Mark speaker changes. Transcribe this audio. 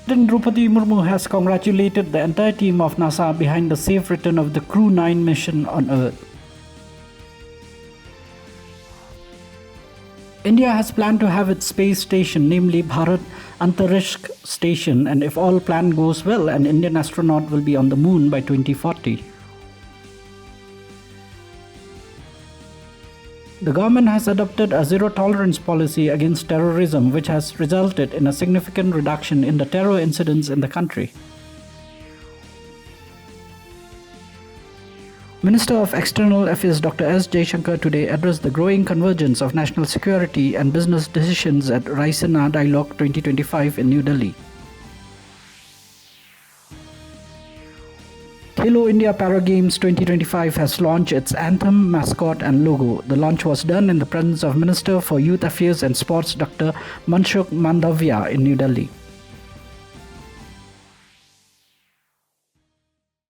Speaker 1: President Draupadi Murmu has congratulated the entire team of NASA behind the safe return of the Crew 9 mission on Earth. India has planned to have its space station, namely Bharat Antariksh Station, and if all plan goes well, an Indian astronaut will be on the moon by 2040. The government has adopted a zero-tolerance policy against terrorism, which has resulted in a significant reduction in the terror incidents in the country. Minister of External Affairs Dr. S. Jaishankar today addressed the growing convergence of national security and business decisions at Raisina Dialogue 2025 in New Delhi. Khelo India Para Games 2025 has launched its anthem, mascot and logo. The launch was done in the presence of Minister for Youth Affairs and Sports Dr. Mansukh Mandavia in New Delhi.